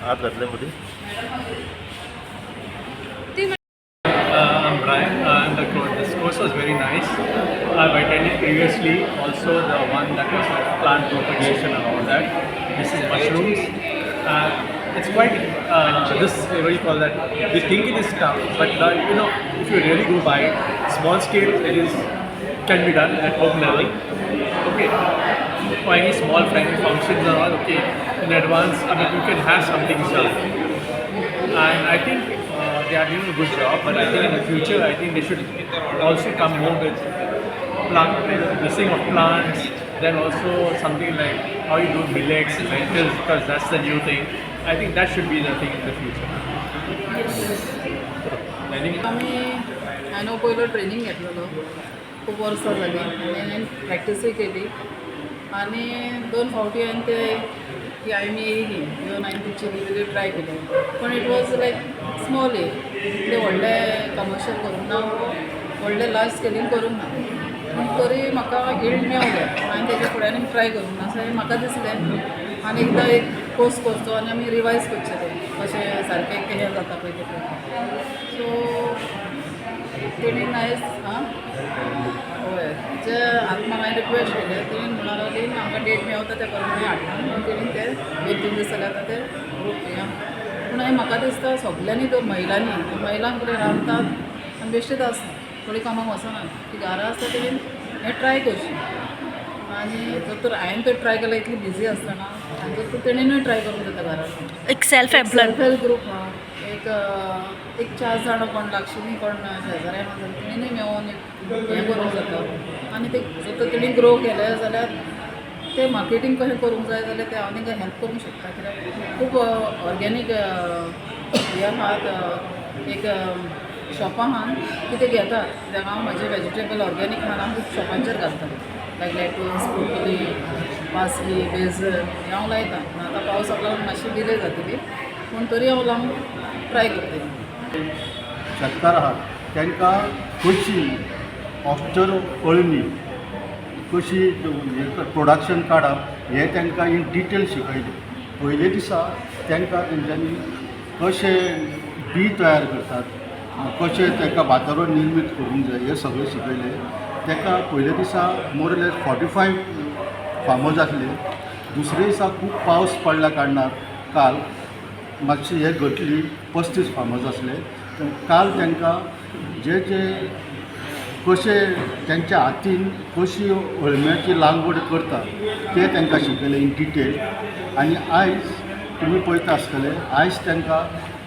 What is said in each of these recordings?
आत घातल्यामध्ये. I'm Brian, and this course was very nice. I've attended previously also the one that was of plant propagation and all that. This is mushrooms. It's quite this what do you call that? We think it is tough, but if you really go by it, small scale, it is can be done at home level. Okay, for any small family functions and all. Okay, in advance, I mean you can have something done. And I think they are doing a good job, but I think in the future, I think they should also come more with missing of plants, then also something like how you do millets, lentils, because that's the new thing. I think that should be the thing in the future. I think आम्ही हांवें पयलो training घेतलेलो खूब वर्सां जालीं आनी हांवें प्रॅक्टीसूय केली आनी 2 फावटी हांवें ते ती आयमी येयली येवन हांवें ती चिली बिली ट्राय केली पूण इट वॉज लायक स्मॉल ते व्हडले कमर्शियल करूंक ना व्हडले लार्ज स्केलीन करूंक ना पूण तरी म्हाका इल्ड मेवलें हांवें तेजे फुड्यान ट्राय करूंक ना सो म्हाका दिसलें आनी एकदां एक कोर्स करचो आनी आमी रिवायज करचें तें कशें सारकें हें जाता पळय तें सो तेणी नायस हय जे आतां म्हाका हांवें रिक्वेस्ट केलें तेणी म्हणून लागली म्हाका डेट मेवता ते परत हाडटा म्हणून तेणी ते 2-3 दीस जाले आतां ते ग्रूप पूण म्हाका दिसता सगल्यांनी तो महिलांक फुडें रांदतात आनी बेश्टेच आसता थोडी कामाक वचना ती घरा आसता तेणी हें ट्राय करची आनी जर तर हांवें तर ट्राय केला इतली बिजी आसतना आनी जर तर तेणीनूय ट्राय करूंक जाता घरा एक सेल्फ हेल्प ग्रूप एक 4 जाणां कोण लागची न्ही कोण शेजाऱ्यां जाल्यार तेणीनूय मेळोन हें करूंक जाता आनी ते जर तर तेणी ग्रो केलें जाल्यार ते मार्केटींग कशें करूंक जाय जाल्यार ते हांव तांकां हेल्प करूंक शकता कित्याक खूब ऑर्गेनीक हे आहात एक शॉपां आहात की ते घेतात कित्याक हांव म्हाजे वेजिटेबल ऑर्गेनीक खाण हांव खूब शॉपांचेर घालता लायक लेटूस ब्रोकली पासली बेझल हें हांव लायता आतां पावसाक लागून मातशी डिले जातली पूण तरी हांव लावन ट्राय करतलें शेतकार आहात तांकां कशी ऑस्टर अळमी कशी प्रोडक्शन काडप हें तांकां इन डिटेल शिकयलें पयले दिसा तांकां तेंच्यांनी कशें बी तयार करतात कशें ताका वातावरण निर्मीत करूंक जाय हें सगळें शिकयलें ताका पयले दिसा मोर लेस 45 फार्मर्स आसले दुसरे दिसा खूब पावस पडल्या कारणान काल मातशी हे घटली 35 फार्मर्स आसले काल तांकां जे कशें त्यांच्या हातीन कशी अळम्याची लागवड करता ते तांकां शिकयलें इन डिटेल आनी आयज तुमी पळयता आसतले आयज तांकां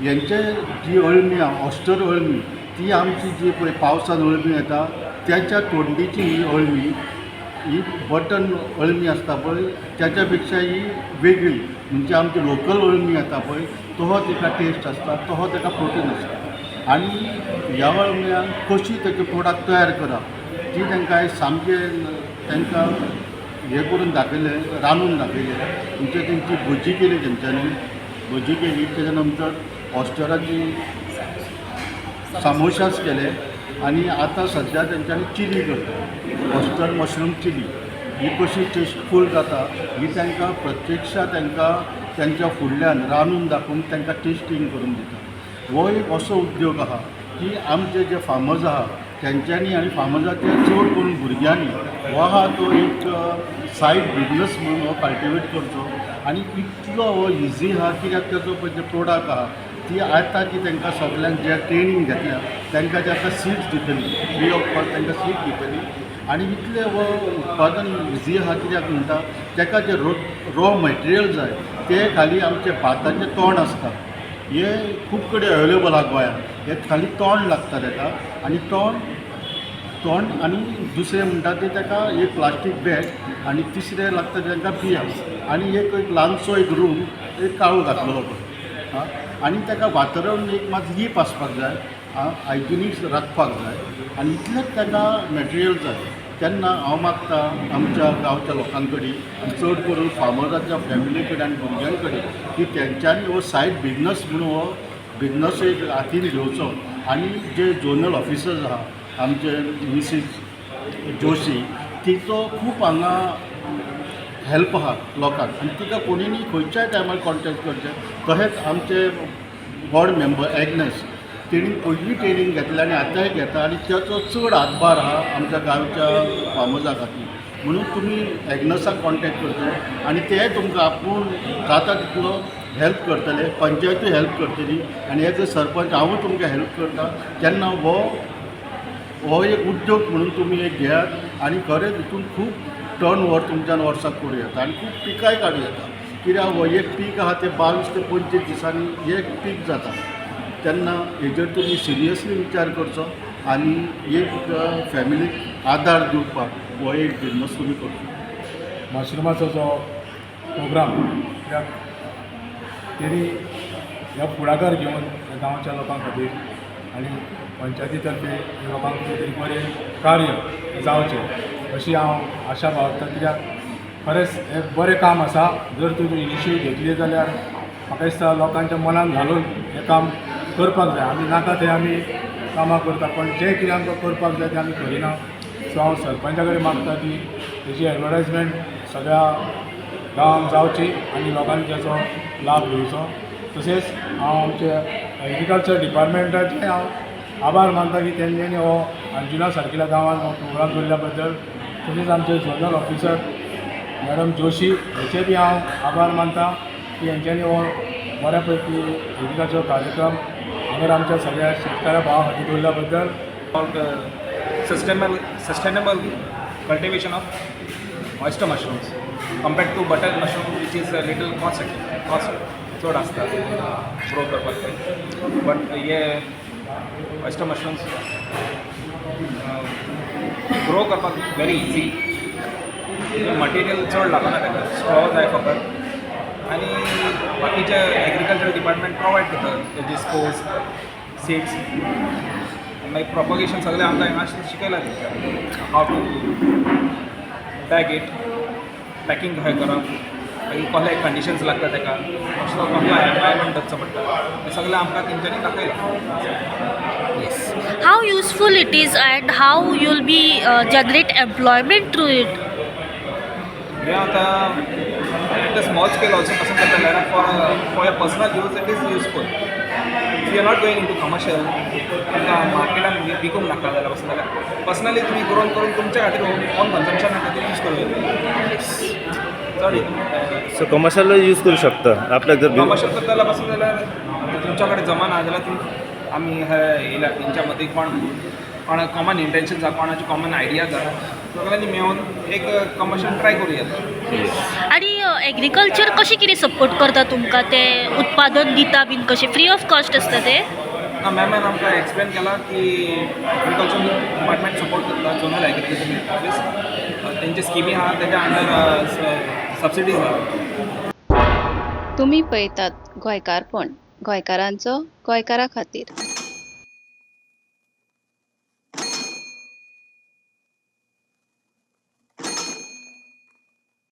हेंचे जी अळमी आहा ऑस्टर अळमी ती आमची जी पळय पावसान अळमी येता त्याच्या तोंडीची ही अळमी ही बटन अळमी आसता पळय त्याच्या पेक्षा ही वेगळी म्हणजे आमची लोकल अळमी येता पळय तो ताका टेस्ट आसता तो ताका प्रोटीन आसता आनी ह्या अळम्यान कशी तेचे प्रोडक्ट तयार करप ती तांकां आयज सामकें तांकां हें करून दाखयलें रांदून दाखयलें म्हणजे तेंची भजी केली तेंच्यांनी भजी केली तेच्या नंतर ऑस्टराची सामोशास केले आनी आतां सद्या तेंच्यांनी चिली करता ऑस्टर मशरूम चिली ही कशी टेस्टफूल जाता ही तांकां प्रत्यक्षात तांकां तेंच्या फुडल्यान रांदून दाखोवन तांकां टेस्टींग करून दिता हो एक असो उद्योग आहा की आमचे जे फार्मर्स आहा तेंच्यांनी आनी फार्मर्साचे चड करून भुरग्यांनी हो आहा तो एक सायड बिजनस म्हणून हो कल्टिवेट करचो आनी इतलो हो इजी आहा कित्याक तेजो पळय जे प्रोडक्ट आहा ती आतां की तांकां सगल्यांक जे ट्रेनींग घेतल्या तांकां जे आतां सीड्स दितली फ्री ऑफ कॉस्ट तांकां सीड दितली आनी इतलें हो उत्पादन इजी आहा कित्याक म्हणटा ताका जे रॉ मटेरियल जाय ते खाली आमचे भाताचें तोंड आसता हे खूब कडेन अवेलेबल आहा गोंयांत हे खाली तोंड लागता ताका आनी तोंड आनी दुसरें म्हणटा ते ताका एक प्लास्टीक बॅग आनी तिसरें लागता तांकां बियां आनी एक ल्हानसो एक रूम एक काळो घातलेलो पळय आनी ताका वातावरण एक मात लीप आसपाक जाय हायजिनीक राखपाक जाय आनी इतलेंच ताका मॅटेरियल जाय तेन्ना हांव मागता आमच्या गांवच्या लोकां कडेन चड करून फार्मराच्या फॅमिली कडेन आनी भुरग्यां कडेन की तेंच्यांनी हो सायड बिजनस म्हणून हो बिजनस एक हातीन घेवचो आनी जे झोनल ऑफिसर्स आहा आमचे मिसीस जोशी तिचो खूब हांगा हेल्प आहा लोकांक आनी तिका कोणीय खंयच्याय टायमार कॉन्टेक्ट करचें. तशेंच आमचे बोर्ड मेंबर एग्नेस तेणी पयलीं ट्रेनींग घेतल्या आनी आतांय घेता आनी ताचो चड हातभार आहा आमच्या गांवच्या फार्मर्सां खातीर. म्हणून तुमी एग्नसाक कॉन्टेक्ट करचो आनी ते तुमकां आपूण जाता तितलो हेल्प करतले. पंचायतूय हेल्प करतली आनी एज अ सरपंच हांवूय तुमकां हेल्प करता. तेन्ना हो एक उद्योग म्हणून तुमी एक घेयात आनी खरेंच हितून खूब टर्न ओवर तुमच्यान वर्साक करूं येता आनी खूब पिकाय काडूं येता. कित्याक हो एक पीक आहा ते 22 ते 25 दिसांनी एक पीक जाता. तेन्ना हेजेर तुमी सिरियसली विचार करचो आनी एक फॅमिलीक आदार दिवपाक हो एक बिझनस तुमी करचो. मशरुमाचो जो प्रोग्राम कित्याक तेणी ह्या फुडाकार घेवन गांवच्या लोकां खातीर आनी पंचायती तर्फे लोकांक कितें तरी बरें कार्य जावचें अशी हांव आशा बाळगता. कित्याक खरेंच हें बरें काम आसा. जर तुमी इनिशिएटीव घेतली जाल्यार म्हाका दिसता लोकांच्या मनान घालून हें काम करपाक जाय. आमी नाका तें आमी कामां करता पण जें कितें आमकां करपाक जाय तें आमी करिना. सो हांव सरपंचा कडेन मागता की तेजी एडवर्टायजमेंट सगळ्या गांवांत जावची आनी लोकांनी तेचो लाभ घेवचो. तशेंच हांव आमचे एग्रीकल्चर डिपार्टमेंटाचे हांव आभार मानता की तेंच्यांनी हो अंजुना सारकिल्या गांवांत हो प्रोग्राम दवरल्या बद्दल. तशेंच आमचे झोनल ऑफिसर मॅडम जोशी हेचे बी हांव आभार मानता की हेंच्यांनी हो बऱ्या पैकी एग्रीकल्चर कार्यक्रम हांगर आमच्या सगळ्या शेतकाऱ्या भावा खातीर दवरल्या बद्दल. sustainable cultivation of oyster mushrooms compared to butter mushroom, which is a little cost चड आसता ग्रो करपाक. बट हे oyster mushrooms ग्रो करपाक वेरी इजी. मटेरियल चड लागना ताका, स्ट्रॉ जाय फकत आनी बाकीचे एग्रीकल्चर डिपार्टमेंट प्रोवायड करता तेजे स्पोर्स सीड्स मागीर प्रोपगेशन सगळें आमकां हांगा शिकयलां हाव टू बॅग इट, पॅकींग कशें करप, मागीर कसले कंडिशन्स लागता ताका, कसलो कसलो एनवायरमेंट धरचो पडटा, हें सगळें आमकां तेंच्यांनी दाखयलां. How useful it is and how you'll be generate employment through it? हें आतां at a small scale also पासून करता जाल्यार for your personal use it is useful. If you are not going into commercial तुमकां मार्केटान विकूंक नाका जाल्यार पासून जाल्यार पर्सनली तुमी ग्रोन करून तुमच्या खातीर ओन कन्जम्पशना खातीर यूज करूं चड. सो कमर्शियल यूज करू शकता आपल्याक जर कमर्शियल करता जाल्यार पासून जाल्यार तुमच्या कडेन जमा ना जाल्यार आमी येयल्या तेंच्या मदीं कोण कॉमन इंटेन्शन आसा, कोणाची कॉमन आयडियाज आसा, सगळ्यांनी मेळून एक कमर्शियल ट्राय करूं येता. आणि एग्रीकल्चर कशें कितें सपोर्ट करता तुमकां ते उत्पादन दिता बीन कशें फ्री ऑफ कॉस्ट आसता ते? मॅमान आमकां एक्सप्लेन केला की एग्रीकल्चर डिपार्टमेंट सपोर्ट करता झोनल एग्रीकल्चर ऑफिस, तेंचे स्किमी आहा तेच्या अंडर सबसिडीज आहा. तुम्ही पळयतात गोंयकारपण, गोंयकारांचो गोंयकारा खातीर.